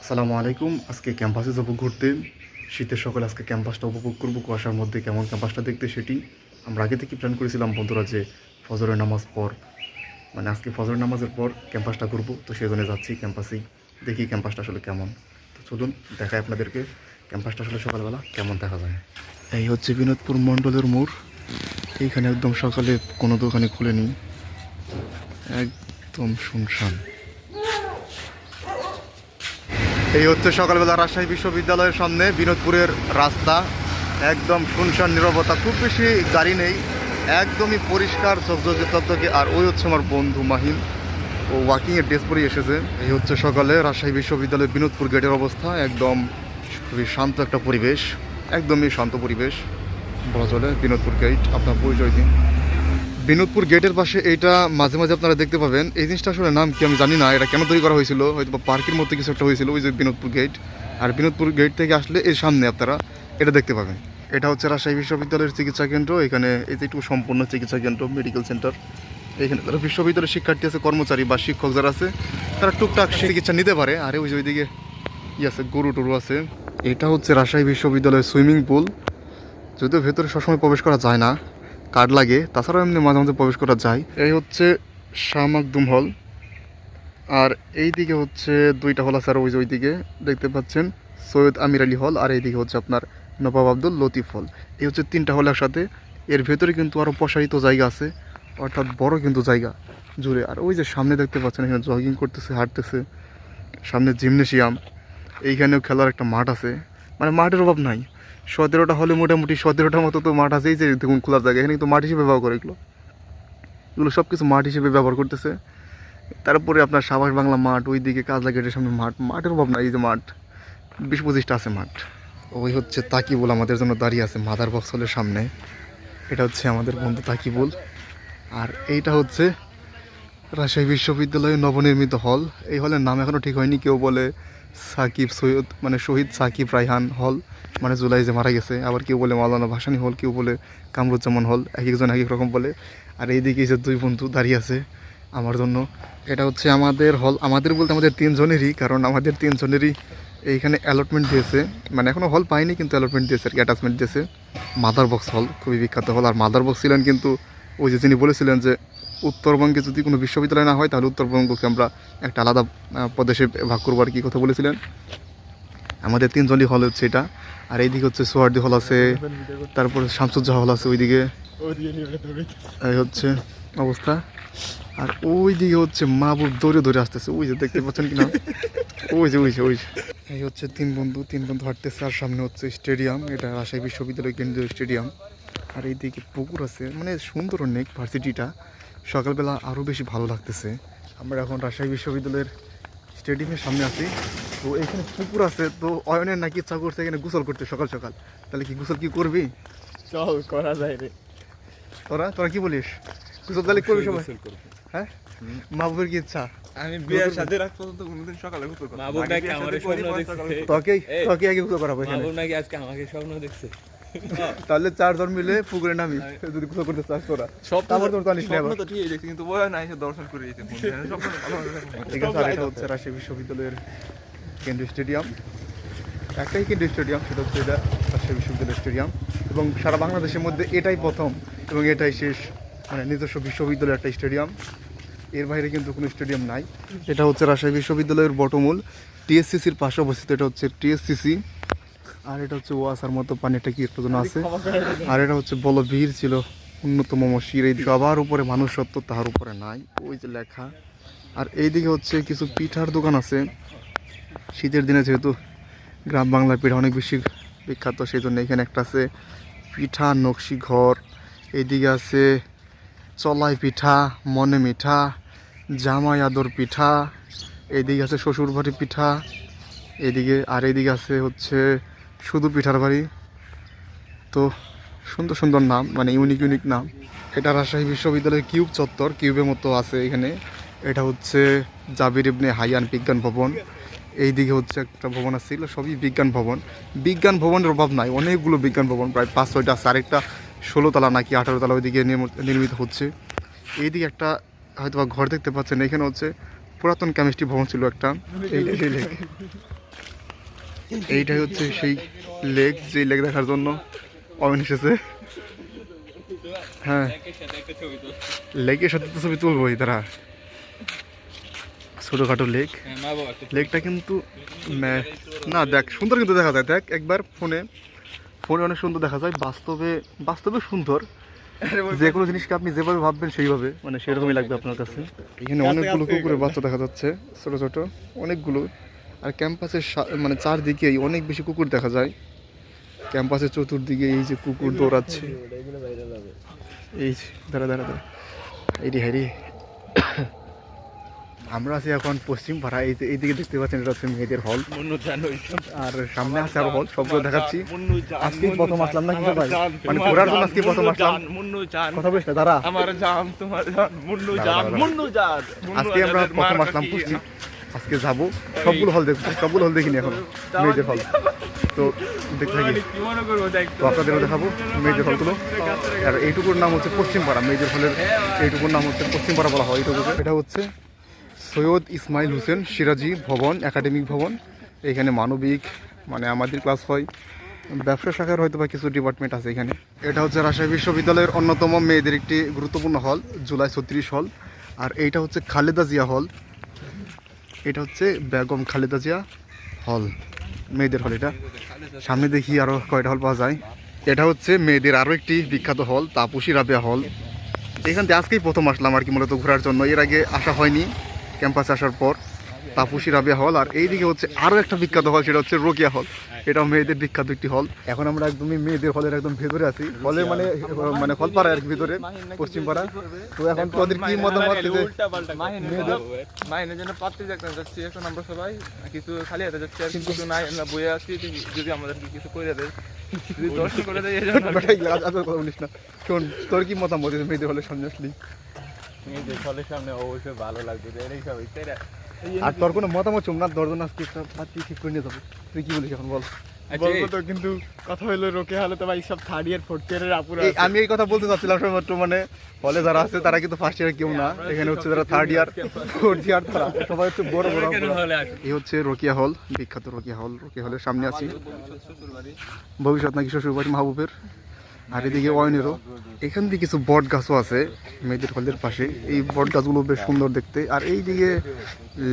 আসসালামু আলাইকুম। আজকে ক্যাম্পাসে যাবো ঘুরতে। শীতের সকালে আজকে ক্যাম্পাসটা উপভোগ করবো, কুয়াশার মধ্যে কেমন ক্যাম্পাসটা দেখতে সেটি আমরা আগে থেকে প্ল্যান করেছিলাম বন্ধুরা, যে ফজরের নামাজ পর মানে আজকে ফজরের নামাজের পর ক্যাম্পাসটা ঘুরবো। তো সেই জন্য যাচ্ছি ক্যাম্পাসেই, দেখি ক্যাম্পাসটা আসলে কেমন। তো চলুন দেখাই আপনাদেরকে ক্যাম্পাসটা আসলে সকালবেলা কেমন দেখা যায়। এই হচ্ছে বিনোদপুর মণ্ডলের মোড়। এইখানে একদম সকালে কোনো দোকানে খুলেনি, একদম শুনশান। এই হচ্ছে সকালবেলা রাজশাহী বিশ্ববিদ্যালয়ের সামনে বিনোদপুরের রাস্তা। একদম শুনশান নীরবতা, খুব বেশি গাড়ি নেই, একদমই পরিষ্কার ঝকঝকে তকতকে। আর ওই হচ্ছে আমার বন্ধু মাহিম, ও ওয়াকিংয়ের ড্রেস পরেই এসেছে। এই হচ্ছে সকালে রাজশাহী বিশ্ববিদ্যালয়ের বিনোদপুর গেটের অবস্থা। একদম খুবই শান্ত একটা পরিবেশ, একদমই শান্ত পরিবেশ বলা চলে। বিনোদপুর গেট, আপনার পরিচয় দিন। বিনোদপুর গেটের পাশে এইটা মাঝে মাঝে আপনারা দেখতে পাবেন। এই জিনিসটা আসলে নাম কি আমি জানি না, এটা কেন তৈরি করা হয়েছিল, হয়তো বা পার্কের মধ্যে কিছু একটা হয়েছিল। ওই যে বিনোদপুর গেট, আর বিনোদপুর গেট থেকে আসলে এর সামনে আপনারা এটা দেখতে পাবেন। এটা হচ্ছে রাজশাহী বিশ্ববিদ্যালয়ের চিকিৎসা কেন্দ্র। এখানে এই যে একটু সম্পূর্ণ চিকিৎসা কেন্দ্র, মেডিকেল সেন্টার। এখানে যারা বিশ্ববিদ্যালয়ের শিক্ষার্থী আছে, কর্মচারী বা শিক্ষক যারা আছে, তারা টুকটাক চিকিৎসা নিতে পারে। আর ওই যে ওইদিকে আছে গরু টরু আছে। এটা হচ্ছে রাজশাহী বিশ্ববিদ্যালয়ের সুইমিং পুল। যদিও ভেতরে সবসময় প্রবেশ করা যায় না, কার্ড লাগে, তাছাড়াও এমনি মাঝে মাঝে প্রবেশ করা যায়। এই হচ্ছে শাহ মাকদুম হল, আর এই দিকে হচ্ছে দুইটা হল আছে। আর ওই যে ওইদিকে দেখতে পাচ্ছেন সৈয়দ আমির আলী হল, আর এইদিকে হচ্ছে আপনার নবাব আব্দুল লতিফ হল। এই হচ্ছে তিনটা হল একসাথে। এর ভেতরে কিন্তু আরও প্রসারিত জায়গা আছে, অর্থাৎ বড় কিন্তু জায়গা জুড়ে। আর ওই যে সামনে দেখতে পাচ্ছেন এখানে জগিং করতেছে, হাঁটতেছে। সামনে জিমনেশিয়াম, এইখানেও খেলার একটা মাঠ আছে। মানে মাঠের অভাব নাই। 17টা হলে মোটামুটি 17টার মতো তো মাঠ আছে। এই যে দেখুন খোলার জায়গা, এখানে কিন্তু মাঠ হিসেবে ব্যবহার করে এগুলো সব কিছু মাঠ হিসেবে ব্যবহার করতেছে। তারপরে আপনার সাবাস বাংলা মাঠ, ওই দিকে কাজলা গেটের সামনে মাঠ, মাঠের অভাব নাই। এই যে মাঠ 20-25টা আছে মাঠ। ওই হচ্ছে তাকিবুল আমাদের জন্য দাঁড়িয়ে আছে মাদার বক্স হলের সামনে। এটা হচ্ছে আমাদের বন্ধু তাকিবুল। আর এইটা হচ্ছে রাজশাহী বিশ্ববিদ্যালয়ের নবনির্মিত হল। এই হলের নাম এখনও ঠিক হয়নি। কেউ বলে সাকিব সৈয়দ, মানে শহীদ সাকিব রায়হান হল, মানে জুলাই যে মারা গেছে। আবার কেউ বলে মাওলানা ভাসানী হল, কেউ বলে কামরুজ্জামান হল, এক একজন এক এক রকম বলে। আর এইদিকে যে দুই বন্ধু দাঁড়িয়ে আছে আমার জন্য। এটা হচ্ছে আমাদের হল, আমাদের বলতে আমাদের তিনজনেরই, কারণ আমাদের তিনজনেরই এইখানে অ্যালটমেন্ট দিয়েছে। মানে এখনও হল পাইনি, কিন্তু অ্যালটমেন্ট দিয়েছে আর কি, অ্যাটাচমেন্ট দিয়েছে। মাদার বক্স হল খুবই বিখ্যাত হল। আর মাদার বক্স ছিলেন কিন্তু ওই যে যিনি বলেছিলেন যে উত্তরবঙ্গে যদি কোনো বিশ্ববিদ্যালয় না হয়, তাহলে উত্তরবঙ্গকে আমরা একটা আলাদা প্রদেশে ভাগ করবো আর কি কথা বলেছিলেন। আমাদের তিনজনই হল হচ্ছে এটা। আর এইদিকে হচ্ছে সোহার্দি হল আছে, তারপরে শামসুজ্জাহ হল আছে ওইদিকে। এই হচ্ছে অবস্থা। আর ওই দিকে হচ্ছে মাহবুব দৌড়ে দৌড়ে আসতেছে, ওই যে দেখতে পাচ্ছেন কিনা, ওই যে ওই যে ওই যে। এই হচ্ছে তিন বন্ধু হাঁটতেছে। আর সামনে হচ্ছে স্টেডিয়াম, এটা রাজশাহী বিশ্ববিদ্যালয় কেন্দ্রীয় স্টেডিয়াম। আর এইদিকে পুকুর আছে, মানে সুন্দর অনেক ভার্সিটিটা। সকালবেলা আরও বেশি ভালো লাগতেছে। আমরা এখন রাজশাহী বিশ্ববিদ্যালয়ের স্টেডিয়ামের সামনে আছি। তো এখানে পুকুর আছে, তো অয়নের নাকি ইচ্ছা করছে এখানে গোসল করতে সকাল সকাল। তাহলে কি গোসল কি করবি? চল করা যায় রে। তোরা কি বলিস, গোসল তাহলে করবি সবাই? হ্যাঁ, মাহবুবের কি ইচ্ছা? আমি বিয়ের সাথে রাখ পর্যন্ত কোনোদিন সকালে গোসল করব। মাহবুব নাকি আমারে স্বপ্ন দেখছে। তোকে আগে গোসল করাবো এখানে। মাহবুব নাকি আজকে আমাকে স্বপ্ন দেখছে। তাহলে 4 জন মিলে পুকুরে নামি, যদি গোসল করতে চাস তোরা। তারপর তোর জানিস না, স্বপ্ন তো ঠিকই দেখছি, কিন্তু বয় না এসে দর্শন করে দিতে স্বপ্ন। ঠিক আছে। আর এটা হচ্ছে রাজশাহী বিশ্ববিদ্যালয়ের কেন্দ্রীয় স্টেডিয়াম। একটাই কেন্দ্রীয় স্টেডিয়াম, সেটা হচ্ছে এটা রাজশাহী বিশ্ববিদ্যালয় স্টেডিয়াম। এবং সারা বাংলাদেশের মধ্যে এটাই প্রথম এবং এটাই শেষ, মানে নিজস্ব বিশ্ববিদ্যালয়ের একটা স্টেডিয়াম। এর বাইরে কিন্তু কোনো স্টেডিয়াম নাই। এটা হচ্ছে রাজশাহী বিশ্ববিদ্যালয়ের বটমূল, টিএসসিসির পাশে অবস্থিত। এটা হচ্ছে টিএসসিসি। আর এটা হচ্ছে ওয়াসার মতো পানিটা কি একটা জন্য আছে। আর এটা হচ্ছে বলো ভিড় ছিল অন্যতম মসজিদ। এই সবার উপরে মানুষ সত্য, তাহার উপরে নাই, ওই যে লেখা। আর এইদিকে হচ্ছে কিছু পিঠার দোকান আছে। শীতের দিনে যেহেতু গ্রাম বাংলার পিঠা অনেক বেশি বিখ্যাত, সেই জন্য এখানে একটা আছে পিঠা নকশি ঘর। এইদিকে আছে চলাই পিঠা, মনে মিঠা, জামাই আদর পিঠা। এইদিকে আছে শ্বশুর বাড়ি পিঠা। এইদিকে আছে হচ্ছে শুধু পিঠার বাড়ি। তো সুন্দর সুন্দর নাম, মানে ইউনিক নাম। এটা রাজশাহী বিশ্ববিদ্যালয়ের কিউব চত্বর, কিউবের মতো আছে এখানে। এটা হচ্ছে জাবির ইবনে হাইয়ান বিজ্ঞান ভবন। এইদিকে হচ্ছে একটা ভবন আছে, এগুলো সবই বিজ্ঞান ভবন। বিজ্ঞান ভবনের অভাব নাই, অনেকগুলো বিজ্ঞান ভবন, প্রায় 5-6টা আছে। আরেকটা 16 তলা নাকি 18 তলা ওইদিকে নির্মিত হচ্ছে। এইদিকে একটা হয়তো বা ঘর দেখতে পাচ্ছেন, এখানে হচ্ছে পুরাতন কেমিস্ট্রি ভবন ছিল একটা। এইটাই হচ্ছে সেই লেক, যে লেক দেখার জন্য অয়ন এসেছে। হ্যাঁ, লেকের সাথে তো ছবি তুলবোই তারা। ছোটোখাটো লেক, লেকটা কিন্তু না দেখ সুন্দর কিন্তু দেখা যায়। দেখ একবার ফোনে অনেক সুন্দর দেখা যায়, বাস্তবে সুন্দর। যে কোনো জিনিসকে আপনি যেভাবে ভাববেন সেইভাবে, মানে সেরকমই লাগবে আপনার কাছে। এখানে অনেকগুলো কুকুরের বাচ্চা দেখা যাচ্ছে, ছোট ছোট অনেকগুলো। আর ক্যাম্পাসের মানে চারদিকেই অনেক বেশি কুকুর দেখা যায়। ক্যাম্পাসের চতুর্দিকে এই যে কুকুর দৌড়াচ্ছে, এই দাঁড়া দাঁড়া দাঁড়া, এইটি হাইরি। আমরা আছি এখন পশ্চিম পাড়া। এইদিকে দেখতে পাচ্ছেন এটা হচ্ছে মেয়েদের হল, আর সামনে আছে আরো হল, সবগুলো দেখাচ্ছি। আজকে প্রথম আসলাম না কিন্তু ভাই, মানে ঘোরার জন্য আজকে প্রথম আসলাম। কথা বলিস না, দাঁড়া। আজকে আমরা প্রথম আসলাম পশ্চিম, আজকে যাবো সবগুলো হল দেখবো। সবগুলো হল দেখিনি এখন, মেয়েদের হল তো দেখতে থাকি। তো আপনাদেরও দেখাবো মেয়েদের হলগুলো। আর এইটুকুর নাম হচ্ছে পশ্চিম পাড়া, মেয়েদের হলের এইটুকুর নাম হচ্ছে পশ্চিম পাড়া বলা হয়। এইটুকু এটা হচ্ছে সৈয়দ ইসমাইল হোসেন সিরাজি ভবন, একাডেমিক ভবন। এখানে মানবিক মানে আমাদের ক্লাস হয়, ব্যবসা শাখার হয়তো বা কিছু ডিপার্টমেন্ট আছে এখানে। এটা হচ্ছে রাজশাহী বিশ্ববিদ্যালয়ের অন্যতম মেয়েদের একটি গুরুত্বপূর্ণ হল, জুলাই 36 হল। আর এইটা হচ্ছে খালেদা জিয়া হল, এটা হচ্ছে বেগম খালেদা জিয়া হল, মেয়েদের হল। এটা সামনে দেখি আরও কয়টা হল পাওয়া যায়। এটা হচ্ছে মেয়েদের আরও একটি বিখ্যাত হল, তাপসী রাবেয়া হল। এখান থেকে আজকেই প্রথম আসলাম আর কি, মূলত ঘোরার জন্য। এর আগে আসা হয়নি ক্যাম্পাসে আসার পর। তাপসী রাবেয়া হল। আর এইদিকে হচ্ছে আরও একটা বিখ্যাত হল, সেটা হচ্ছে রোকেয়া হল। এটাও মেয়েদের বিখ্যাত একটি হল। এখন আমরা একদমই মেয়েদের হলের একদম ভেতরে আছি, হলের মানে হলপাড়া আর কি, ভিতরে পশ্চিম পাড়া। তো এখন তোদের কি মতামত? মাহিনের জন্য পাত্রী দেখতে যাচ্ছি এখন আমরা সবাই, কিছু খালি হাতে যাচ্ছি আর কিছু নাই, আমরা বয়ে আছি। যদি আমাদের কিছু করে দেয়, যদি দর্শন করে দেয়, বলিস না। শোন, তোর কি মতামত মেয়েদের হলের সামনে আসলি? মেয়েদের হলের সামনে অবশ্যই ভালো লাগবে। আর তোর কোনো মতামত না, দর্জন আজকে একটা পাত্রী ঠিক করে নিয়ে যাবো, তুই কি বলিস এখন বল? বলবো তো, কিন্তু কথা হলো রোকেয়া হলে তো ভাই সব থার্ড ইয়ার ফোর্থ ইয়ারের আপুরা। আমি এই কথা বলতে চাচ্ছিলাম সবেমাত্র, মানে হলে যারা আছে তারা কিন্তু ফার্স্ট ইয়ার কেউ না, এখানে হচ্ছে যারা থার্ড ইয়ার ফোর্থ ইয়ার, তারা সবাই হচ্ছে বড় বড়। এই হচ্ছে রোকেয়া হল, বিখ্যাত রোকেয়া হল। রোকেয়া হলের সামনে আছি, ভবিষ্যৎ নাকি শ্বশুরবাড়ি মাহবুবের। আর এদিকে অয়নেরও। এখান দিয়ে কিছু বট গাছও আছে মেয়েদের হলের পাশে, এই বট গাছগুলো বেশ সুন্দর দেখতে। আর এইদিকে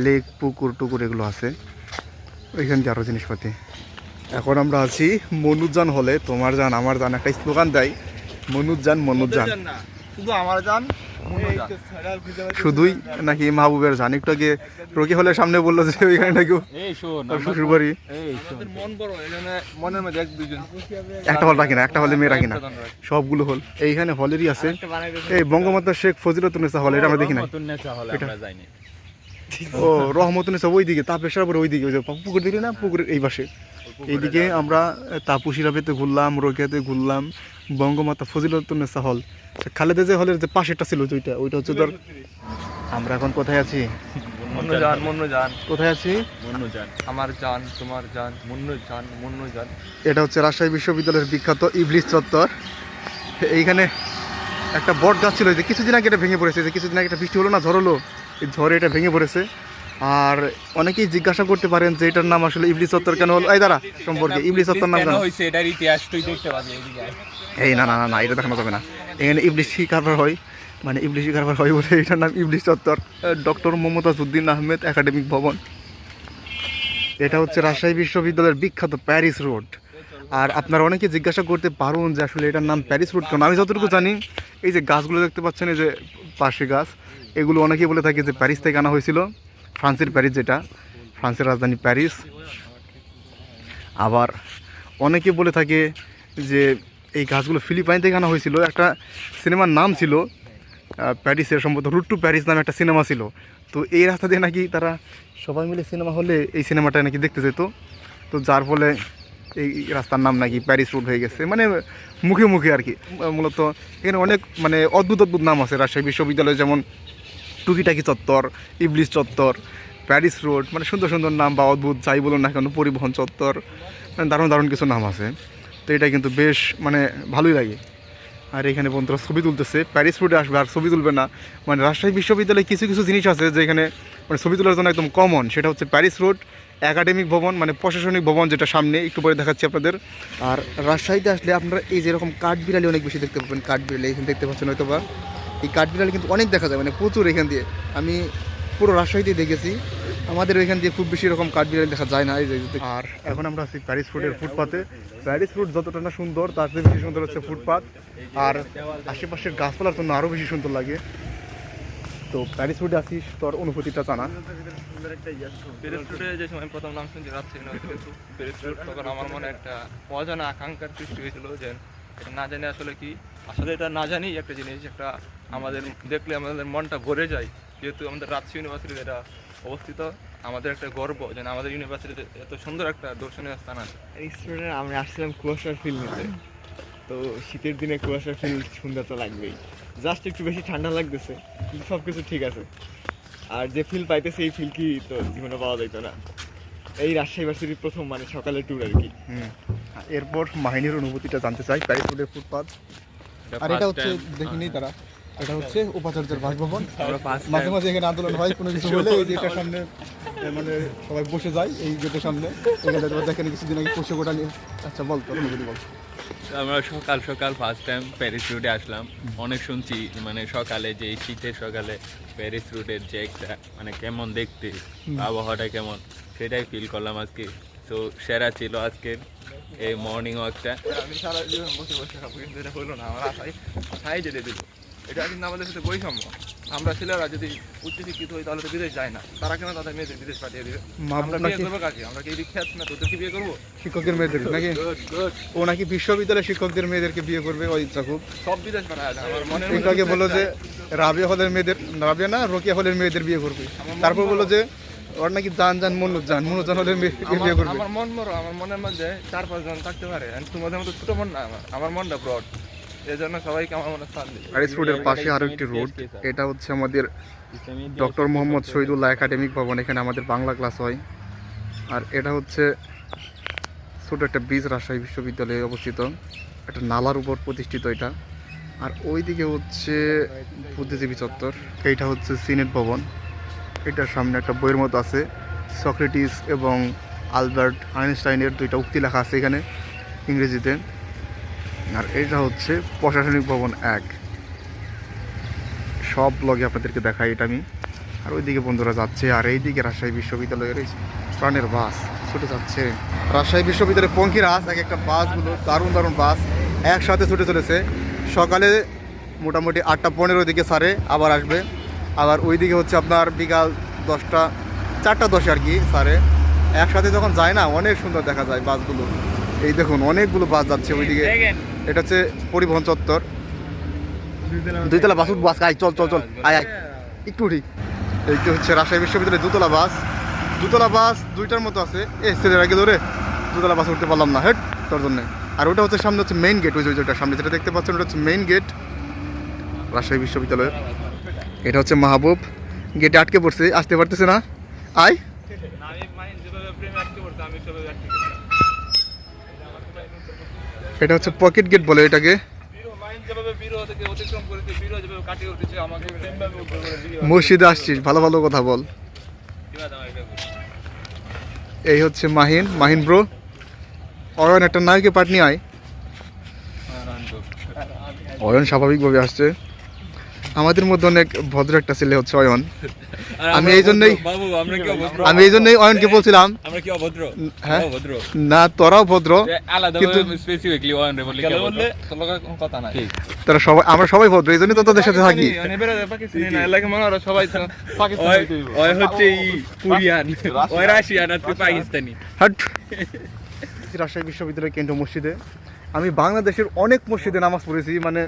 লেক, পুকুর টুকুর এগুলো আছে, ওইখান দিয়ে আরও জিনিসপাতি। এখন আমরা আছি মনুজান হলে। তোমার জান আমার জান একটা স্লোগান দেয়, মনুজান মনুজান, শুধু আমার জান শুধুই নাকি মাহবুবের জান। একটু আগে রোকি হলের সামনে বললো যে ওইখানে নাকি শ্বশুর বাড়ি। মনের মধ্যে এক দুজন একটা হল রাখি না, একটা হলে মেয়ে রাখি না, সবগুলো হল এইখানে হলেরই আছে। এই বঙ্গমাতা শেখ ফজিলাতুন্নেসা হল, এটা আমরা দেখি না। ও রহমতুন্নেসা ওইদিকে, তাপেশ্বর পরে ওইদিকে, ওই যে পুকুর দিকে না, পুকুরের এই পাশে। এইদিকে আমরা তাপসী রাবেয়াতে ঘুরলাম, রোকেয়াতে ঘুরলাম, বঙ্গমাতা ফজিলাতুন্নেসা হল, খালেদা জিয়া হলের যে পাশেরটা ছিল যেটা, ওইটা হচ্ছে ধর। আমরা এখন কোথায় আছি? কোথায় আছি? আমার জান, তোমার জান, মুন্নু জান। এটা হচ্ছে রাজশাহী বিশ্ববিদ্যালয়ের বিখ্যাত ইবলিস চত্বর। এইখানে একটা বট গাছ ছিল, যে কিছুদিন আগে এটা ভেঙে পড়েছে। যে কিছুদিন আগে একটা বৃষ্টি হলো না, ঝড় হলো, এই ঝড়ে এটা ভেঙে পড়েছে। আর অনেকেই জিজ্ঞাসা করতে পারেন যে এটার নাম আসলে ইবলিস চত্বর কেন হলো। এই দাঁড়া, সম্পর্কে ইবলিস চত্বর নাম জানো? এটার ইতিহাস তুই দেখতে পাবি। এই না না না না, এটা দেখানো যাবে না। এখানে ইবলিশি কারবার হয়, মানে ইবলিশি কারবার হয় বলে এটার নাম ইবলিস চত্বর। ডক্টর মমতাজ উদ্দিন আহমেদ একাডেমিক ভবন। এটা হচ্ছে রাজশাহী বিশ্ববিদ্যালয়ের বিখ্যাত প্যারিস রোড। আর আপনারা অনেকে জিজ্ঞাসা করতে পারুন যে আসলে এটার নাম প্যারিস রোড কেন। আমি যতটুকু জানি, এই যে গাছগুলো দেখতে পাচ্ছেন, এই যে পাশে গাছ, এগুলো অনেকেই বলে থাকে যে প্যারিস থেকে আনা হয়েছিল, ফ্রান্সের প্যারিস, যেটা ফ্রান্সের রাজধানী প্যারিস। আবার অনেকে বলে থাকে যে এই গাছগুলো ফিলিপাইন থেকে আনা হয়েছিল। একটা সিনেমার নাম ছিল প্যারিসের, সম্ভবত রুট টু প্যারিস নামে একটা সিনেমা ছিল। তো এই রাস্তা দিয়ে নাকি তারা সবাই মিলে সিনেমা হলে এই সিনেমাটা নাকি দেখতে যেত। তো যার ফলে এই রাস্তার নাম নাকি প্যারিস রোড হয়ে গেছে, মানে মুখে মুখে আর কি। মূলত এখানে অনেক মানে অদ্ভুত অদ্ভুত নাম আছে রাজশাহী বিশ্ববিদ্যালয়ে, যেমন টুকিটাকি চত্বর, ইবলিস চত্বর, প্যারিস রোড, মানে সুন্দর সুন্দর নাম বা অদ্ভুত যাই বলুন না কেন, পরিবহন চত্বর, মানে দারুণ দারুণ কিছু নাম আছে। তো এটা কিন্তু বেশ মানে ভালোই লাগে। আর এখানে বন্ধুরা ছবি তুলতেছে, প্যারিস রোডে আসবে আর ছবি তুলবে না, মানে রাজশাহী বিশ্ববিদ্যালয়ে কিছু কিছু জিনিস আছে যে এখানে মানে ছবি তোলার জন্য একদম কমন। সেটা হচ্ছে প্যারিস রোড একাডেমিক ভবন মানে প্রশাসনিক ভবন, যেটা সামনে একটু পরে দেখাচ্ছি আপনাদের। আর রাজশাহীতে আসলে আপনারা এই যেরকম কাঠবিড়ালি অনেক বেশি দেখতে পাবেন। কাঠবিড়ালি এখানে দেখতে পাচ্ছেন হয়তো বা, এই কাঠবিড়ালি কিন্তু অনেক দেখা যায়, মানে প্রচুর এখান দিয়ে। আমি পুরো রাজশাহীতে দেখেছি, আমাদের ওইখান দিয়ে খুব বেশি এরকম কাঠবিড়ালি দেখা যায় না। এই যে আর এখন আমরা আছি প্যারিস রোডের ফুটপাতে। প্যারিস রোড যতটা না সুন্দর, তার চেয়ে বেশি সুন্দর হচ্ছে ফুটপাত, আর আশেপাশের গাছপালার জন্য আরও বেশি সুন্দর লাগে। তো প্যারিস রোডে আসিস, তোর অনুভূতিটা জানা। প্যারিস রোডে যে সময় প্রথম নাম শুনছি রাজশাহী প্যারিস রোড, তখন আমার মনে একটা অজানা আকাঙ্ক্ষার সৃষ্টি হয়েছিল যে এটা না জানি আসলে কি, আসলে এটা না জানি একটা জিনিস, একটা আমাদের দেখলে আমাদের মনটা ভরে যায়। যেহেতু আমাদের রাজশাহী ইউনিভার্সিটিতে এটা অবস্থিত, আমাদের একটা গর্ব যে আমাদের ইউনিভার্সিটিতে এত সুন্দর একটা দর্শনীয় স্থান আছে। স্টুডেন্ট আমরা আসছিলাম কুয়াশার ফিল নিতে। তো শীতের দিনে কুয়াশার ফিল সুন্দর তো লাগবেই, জাস্ট একটু বেশি ঠান্ডা লাগতেছে, কিন্তু সব কিছু ঠিক আছে। আর যে ফিল পাইতেছে এই ফিল কি তো জীবনে পাওয়া যেত না। এই রাজশাহী ইউনিভার্সিটির প্রথম মানে সকালের ট্যুর আর কি। এরপর মাহিনীর অনুভূতিটা জানতে চাই। প্যারিস রোডের ফুটপাত, আর এটা হচ্ছে দেখিনি তারা, এটা হচ্ছে উপাচার্যের বাসভবন। মাঝে মাঝে এখানে আন্দোলন হয়, কোনো কিছু হলে এই যে এটার সামনে মানে সবাই বসে যায় এই গেটের সামনে। এখানে দেখেন কিছুদিন আগে পোষ্য গোটা নিয়ে। আচ্ছা বল তোর অনুভূতি বল। আমরা সকাল সকাল ফার্স্ট টাইম প্যারিস রুটে আসলাম। অনেক শুনছি মানে সকালে, যে এই শীতের সকালে প্যারিস রুটের যে একটা মানে কেমন দেখতে, আবহাওয়াটা কেমন, সেটাই ফিল করলাম আজকে। তো সেরা ছিল আজকের এই মর্নিং ওয়াকটা। আমি সারা জীবন বসে বসে খাবো, কিন্তু এটা হলো না। আমার আশাই যেতে দিল। এটা কিন্তু আমাদের সাথে বৈষম্য। আমরা ছেলেরা যদি উচ্চশিক্ষিত হই তাহলে তো বিদেশ যায় না, তারা কেন তাদের মেয়েদের বিদেশ পাঠিয়ে দিবে? আমরা বিয়ে করবো কাকে? আমরা কি বিখ্যাত না? তোদেরকে বিয়ে করবো? শিক্ষকদের মেয়েদের নাকি ও নাকি বিশ্ববিদ্যালয়ের শিক্ষকদের মেয়েদেরকে বিয়ে করবে, ওই ইচ্ছা খুব। সব বিদেশ পাঠায় না। আমার মনে একটু আগে বললো যে রাবিয়া হলের মেয়েদের, রাবিয়া না রোকিয়া হলের মেয়েদের বিয়ে করবে। তারপর বললো যে ওর নাকি জান মনুজান হলের মেয়েদেরকে বিয়ে করবে। আমার মন বড়, আমার মনের মধ্যে 4-5 জন থাকতে পারে। তোমাদের মতো ছোট মন না আমার মনটা ব্রড। এই জন্য সবাইকে আমার মনে স্থান দিই। প্যারিস রোডের পাশে আরো একটি রোড, এটা হচ্ছে আমাদের ডক্টর মোহাম্মদ শহীদুল্লাহ একাডেমিক ভবন। এখানে আমাদের বাংলা ক্লাস হয়। আর এটা হচ্ছে ছোট একটা ব্রিজ, রাজশাহী বিশ্ববিদ্যালয়ে অবস্থিত, একটা নালার উপর প্রতিষ্ঠিত এটা। আর ওইদিকে হচ্ছে বুদ্ধিজীবী চত্বর। এইটা হচ্ছে সিনেট ভবন। এটার সামনে একটা বইয়ের মতো আছে, সক্রেটিস এবং আলবার্ট আইনস্টাইনের দুইটা উক্তি লেখা আছে এখানে ইংরেজিতে। আর এটা হচ্ছে প্রশাসনিক ভবন 1। সব ব্লগে আপনাদেরকে দেখাই এটা আমি। আর ওইদিকে বন্ধুরা যাচ্ছে, আর এইদিকে রাজশাহী বিশ্ববিদ্যালয়ের এই প্রাণের বাস ছুটে যাচ্ছে। রাজশাহী বিশ্ববিদ্যালয়ের পঙ্কিরাজ এক একটা বাসগুলো দারুণ দারুণ বাস একসাথে ছুটে চলেছে। সকালে মোটামুটি 8:15 দিকে ছাড়ে, আবার আসবে। আবার ওইদিকে হচ্ছে আপনার বিকাল 10টা 4:10 আর কি ছাড়ে। একসাথে যখন যায় না, অনেক সুন্দর দেখা যায় বাসগুলো। এই দেখুন অনেকগুলো বাস যাচ্ছে ওইদিকে। এটা হচ্ছে পরিবহন চত্বর, দুইতলা বাস উঠবো আজকে। চল চল চল আয় একটু উঠি। এইটা হচ্ছে রাজশাহী বিশ্ববিদ্যালয়ের দুতলা বাস 2টার মতো আছে। ছেলের আগে ধরে দুতলা বাস উঠতে পারলাম না, হেড তোর জন্য। আর ওটা হচ্ছে সামনে হচ্ছে মেইন গেট, ওই ওইটার সামনে যেটা দেখতে পাচ্ছেন ওটা হচ্ছে মেইন গেট রাজশাহী বিশ্ববিদ্যালয়ের। এটা হচ্ছে মাহবুব, গেটে আটকে পড়ছে, আসতে পারতেছে না। আয় আমি মাইন্ড যেভাবে প্রেমে আটকে পড়তে, আমি সেভাবে আটকে এটা হচ্ছে পকেট গেট বলে এটাকে। মাইন্ড যেভাবে বিরহ থেকে অতিক্রম করেছে, বিরহ যেভাবে কাটিয়ে উঠেছে, আমাকে প্রেমভাবে উপর করে দিয়ে মসজিদে আসছিস, ভালো ভালো কথা বল। এই হচ্ছে মাহিন ব্রো। অয়ন একটা নায়কের পার্ট নিয়ে আয়। অয়ন স্বাভাবিকভাবে আসছে। আমাদের মধ্যে অনেক ভদ্র একটা ছেলে হচ্ছে অয়ন। আমি এই জন্যই অয়নকে বলছিলাম আমরা কি অভদ্র? হ্যাঁ অভদ্র না, তোরাও ভদ্র, আলাদা কিন্তু স্পেসিফিকলি অন রে বলে কি অভদ্র? তোর লগে কোনো কথা নাই। তারা সবাই, আমরা সবাই ভদ্র, এই জন্যই তো তোদের সাথে থাকি। পাকিস্তানি না এলাকা মনে হয় সবাই তো পাকিস্তানি হইতে হইব। ওই হচ্ছে কোরিয়ান, ওই রাশিয়ান আর তুই পাকিস্তানি। হাট। রাজশাহী বিশ্ববিদ্যালয় কেন্দ্র মসজিদে আমি বাংলাদেশের অনেক মসজিদে নামাজ পড়েছি, মানে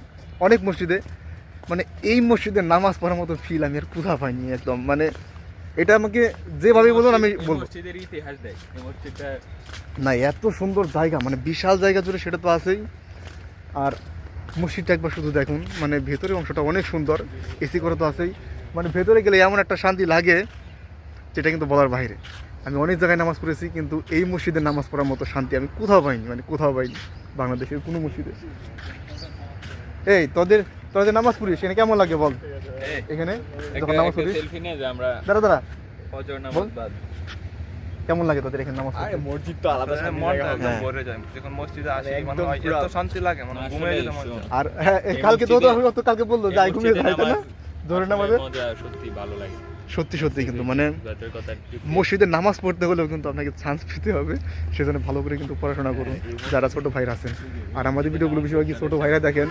অনেক মসজিদে, মানে এই মসজিদে নামাজ পড়ার মতো ফিল আমি আর কোথাও পাইনি একদম। মানে এটা আমাকে যেভাবে বলুন আমি বলবো মসজিদের ইতিহাস দেয় এই মসজিদটা না, এত সুন্দর জায়গা, মানে বিশাল জায়গা জুড়ে, সেটা তো আছেই। আর মসজিদটা একবার শুধু দেখুন, মানে ভেতরের অংশটা অনেক সুন্দর, এসি করে তো আছেই। মানে ভেতরে গেলে এমন একটা শান্তি লাগে যেটা কিন্তু বলার বাইরে। আমি অনেক জায়গায় নামাজ পড়েছি, কিন্তু এই মসজিদে নামাজ পড়ার মতো শান্তি আমি কোথাও পাইনি, মানে কোথাও পাইনি বাংলাদেশের কোনো মসজিদে। এই তোদের নামাজ পড়িস এখানে কেমন লাগে বল? এখানে যখন নামাজ পড়িস সেলফি নিয়ে যে আমরা দাঁড়া ফজর নামাজ বাদ কেমন লাগে তোদের এখানে নামাজ পড়তে? মসজিদ তো আলাদা শান্তি মনটা জায়গা হবে। একদম হ্যাঁ। ভরে যায় যখন মসজিদে আসি, একদম মনে হয় পুরো- এত শান্তি লাগে, মনে হয় ঘুমিয়ে যেতে মন চায়। আর হ্যাঁ কালকে তো কালকে বললো যে আই ঘুমিয়ে যাইতে না ধরে নামাজে। মজা সত্যি ভালো লাগে। সত্যি সত্যি কিন্তু মানে ইবাদতের কথা মসজিদে নামাজ পড়তে হলেও কিন্তু আপনাকে চান্স পেতে হবে, সেজন্য ভালো করে কিন্তু পড়াশোনা করুন যারা ছোট ভাইরা আছেন। আর আমাদের ভিডিওগুলো বেশিরভাগই ছোট ভাইরা দেখেন।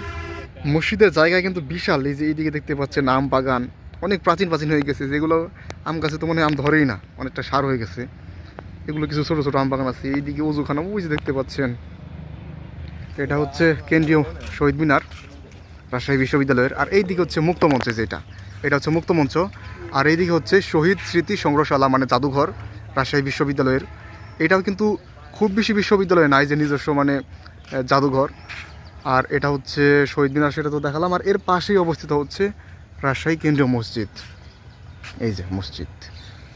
মসজিদের জায়গা কিন্তু বিশাল, এই যে এইদিকে দেখতে পাচ্ছেন আম বাগান অনেক প্রাচীন প্রাচীন হয়ে গেছে, যেগুলো আম গাছে তো মনে হয় আম ধরেই না, অনেকটা সার হয়ে গেছে। এগুলো কিছু ছোট ছোট আম বাগান আছে, এইদিকে উজুখানা ওই যে দেখতে পাচ্ছেন। এটা হচ্ছে কেন্দ্রীয় শহীদ মিনার রাজশাহী বিশ্ববিদ্যালয়ের। আর এইদিকে হচ্ছে মুক্তমঞ্চ, যেটা এটা হচ্ছে মুক্তমঞ্চ। আর এইদিকে হচ্ছে শহীদ স্মৃতি সংগ্রহশালা মানে জাদুঘর রাজশাহী বিশ্ববিদ্যালয়ের। এটাও কিন্তু খুব বেশি বিশ্ববিদ্যালয় নাই যে নিজস্ব মানে জাদুঘর। আর এটা হচ্ছে শহীদ মিনার, সেটা তো দেখালাম। আর এর পাশেই অবস্থিত হচ্ছে রাজশাহী কেন্দ্রীয় মসজিদ, এই যে মসজিদ,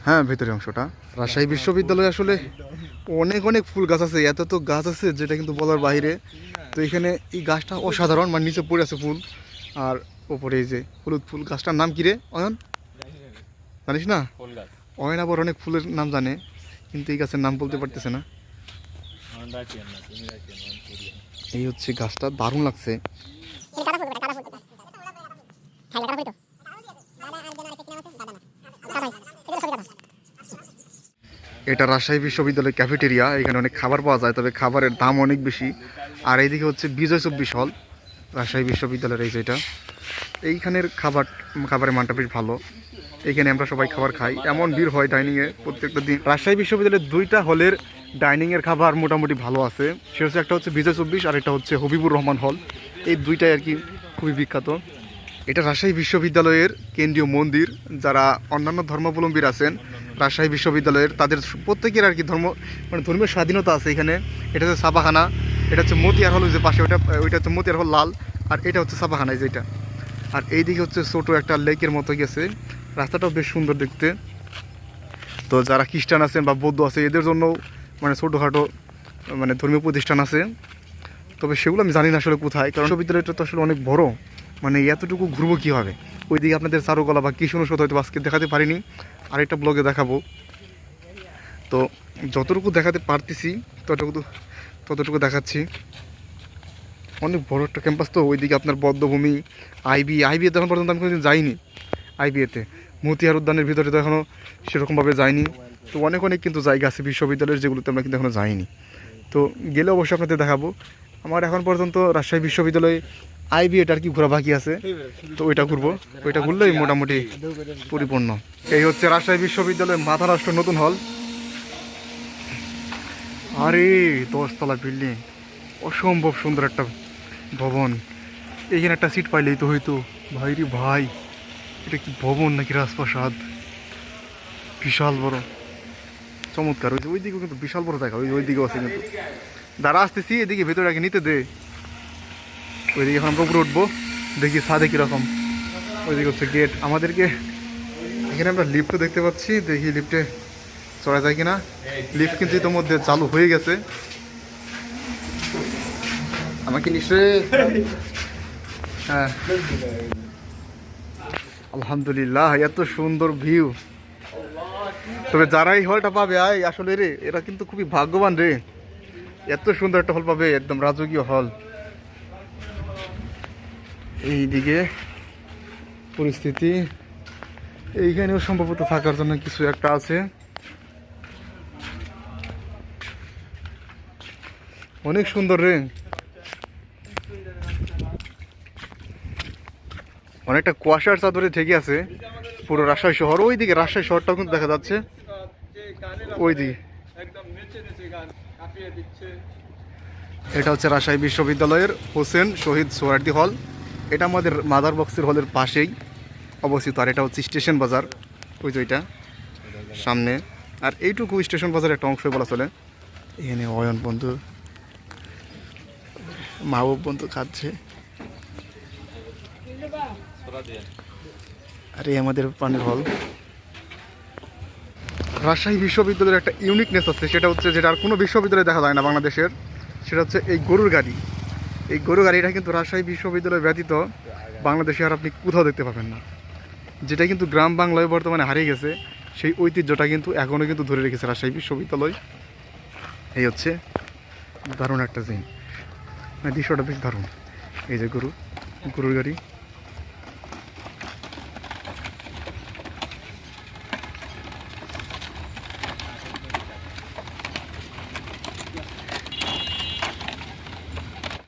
হ্যাঁ ভেতরের অংশটা। রাজশাহী বিশ্ববিদ্যালয়ে আসলে অনেক অনেক ফুল গাছ আছে, এত তো গাছ আছে যেটা কিন্তু বলার বাইরে। তো এখানে এই গাছটা অসাধারণ, মানে নিচে পড়ে আছে ফুল আর ওপরে এই যে হলুদ ফুল। গাছটার নাম কি রে অয়ন, জানিস না? ফুল গাছ। অয়ন আবার অনেক ফুলের নাম জানে, কিন্তু এই গাছের নাম বলতে পারতেছে না। আমরা রাখি না, তুমি রাখি না, আমি করি না। এই হচ্ছে গাছটা, দারুণ লাগছে। এটা রাজশাহী বিশ্ববিদ্যালয় ক্যাফেটেরিয়া, এখানে অনেক খাবার পাওয়া যায়, তবে খাবারের দাম অনেক বেশি। আর এইদিকে হচ্ছে বিজয় 24 হল রাজশাহী বিশ্ববিদ্যালয়ের, এই যেটা। এইখানের খাবারের মানটা বেশ ভালো, এখানে আমরা সবাই খাবার খাই, এমন ভিড় হয় ডাইনিংয়ে প্রত্যেকটা দিন। রাজশাহী বিশ্ববিদ্যালয়ের দুইটা হলের ডাইনিংয়ের খাবার মোটামুটি ভালো আছে, সেটা হচ্ছে একটা হচ্ছে বিজয় 24 আর একটা হচ্ছে হবিবুর রহমান হল। এই দুইটাই আর কি খুবই বিখ্যাত। এটা রাজশাহী বিশ্ববিদ্যালয়ের কেন্দ্রীয় মন্দির। যারা অন্যান্য ধর্মাবলম্বী আছেন রাজশাহী বিশ্ববিদ্যালয়ের, তাদের প্রত্যেকের আর কি মানে ধর্মীয় স্বাধীনতা আছে এখানে। এটা হচ্ছে ছাপাখানা, এটা হচ্ছে মতিয়ার হল, যে পাশে ওইটা হচ্ছে মতিয়ার হল লাল, আর এটা হচ্ছে ছাপাখানা যেটা। আর এইদিকে হচ্ছে ছোটো একটা লেকের মতো গেছে, রাস্তাটাও বেশ সুন্দর দেখতে। তো যারা খ্রিস্টান আছেন বা বৌদ্ধ আছে এদের জন্য মানে ছোটোখাটো মানে ধর্মীয় প্রতিষ্ঠান আছে, তবে সেগুলো আমি জানি না আসলে কোথায়, কারণ বিশ্ববিদ্যালয়টা তো আসলে অনেক বড়, মানে এতটুকু ঘুরবো কীভাবে। ওইদিকে আপনাদের চারুকলা বা কৃষি অনুষদ হয়তো আজকে দেখাতে পারিনি, আরেকটা ব্লগে দেখাবো। তো যতটুকু দেখাতে পারতেছি ততটুকু দেখাচ্ছি। অনেক বড় একটা ক্যাম্পাস, তো ওইদিকে আপনার বদ্ধভূমি, আইবিএতে এখন পর্যন্ত আমি কোনোদিন যাইনি। আইবিএতে মতিহার উদ্যানের ভিতরে তো এখনও সেরকমভাবে যাইনি। তো অনেক কিন্তু জায়গা আছে বিশ্ববিদ্যালয়ের যেগুলোতে আমরা কিন্তু এখনও যাইনি, তো গেলে অবশ্যই আপনাদের দেখাবো। আমার এখন পর্যন্ত রাজশাহী বিশ্ববিদ্যালয়ে আইবিএটা আর কি ঘোরা বাকি আছে, তো ওইটা ঘুরবো, ওইটা ঘুরলেই মোটামুটি পরিপূর্ণ। এই হচ্ছে রাজশাহী বিশ্ববিদ্যালয়ের মাথা রাষ্ট্র নতুন হল। আরে 10 তলা বিল্ডিং, অসম্ভব সুন্দর একটা ভবন। এইখানে একটা সিট পাইলেই তো হইতো। ভাই রে ভাই, এটা কি ভবন নাকি রাজপ্রাসাদ, বিশাল বড়, চমৎকার। ওই দিকেও কিন্তু বিশাল বড় জায়গা, ওই দিকেও আছে কিন্তু। দাঁড়া আসতেছি, এদিকে ভেতরে আগে নিতে দে। ওইদিকে এখন আমরা উপরে উঠবো, দেখি ছাদে কীরকম। ওইদিকে হচ্ছে গেট আমাদেরকে। এখানে আমরা লিফটও দেখতে পাচ্ছি, দেখি লিফটে চড়া যায় কিনা। লিফট কিন্তু ইতিমধ্যে চালু হয়ে গেছে। আমাকে নিশ্চয়ই হ্যাঁ, আলহামদুলিল্লাহ, এত সুন্দর ভিউ। তবে যারা এই হলটা পাবে আসলে রে, এরা কিন্তু খুবই ভাগ্যবান রে, এত সুন্দর একটা হল পাবে, একদম রাজকীয় হল। এইদিকে পরিস্থিতি, এইখানেও সম্ভবত থাকার জন্য কিছু একটা আছে। অনেক সুন্দর রে, অনেকটা কুয়াশার চাদরে ঢেকে আছে পুরো রাজশাহী শহর। ওইদিকে রাজশাহী শহরটাও কিন্তু দেখা যাচ্ছে ওইদিকে। এটা হচ্ছে রাজশাহী বিশ্ববিদ্যালয়ের হোসেন শহীদ সোহরাওয়ার্দী হল। এটা আমাদের মাদার বক্সের হলের পাশেই অবস্থিত। আর এটা হচ্ছে স্টেশন বাজার, ওই যে ওইটা সামনে। আর এইটুকু স্টেশন বাজারের একটা অংশ বলা চলে। এখানে অয়ন বন্ধু, মাহবুব বন্ধু খাচ্ছে। আর এই আমাদের পানির হল। রাজশাহী বিশ্ববিদ্যালয়ের একটা ইউনিকনেস আছে, সেটা হচ্ছে যেটা আর কোনো বিশ্ববিদ্যালয়ে দেখা যায় না বাংলাদেশের, সেটা হচ্ছে এই গরুর গাড়ি। এই গরুর গাড়িটা কিন্তু রাজশাহী বিশ্ববিদ্যালয় ব্যতীত বাংলাদেশে আর আপনি কোথাও দেখতে পাবেন না, যেটা কিন্তু গ্রাম বাংলায় বর্তমানে হারিয়ে গেছে। সেই ঐতিহ্যটা কিন্তু এখনও কিন্তু ধরে রেখেছে রাজশাহী বিশ্ববিদ্যালয়। এই হচ্ছে দারুণ একটা জিনিস, মানে দৃশ্যটা বেশ দারুণ। এই যে গরুর গাড়ি,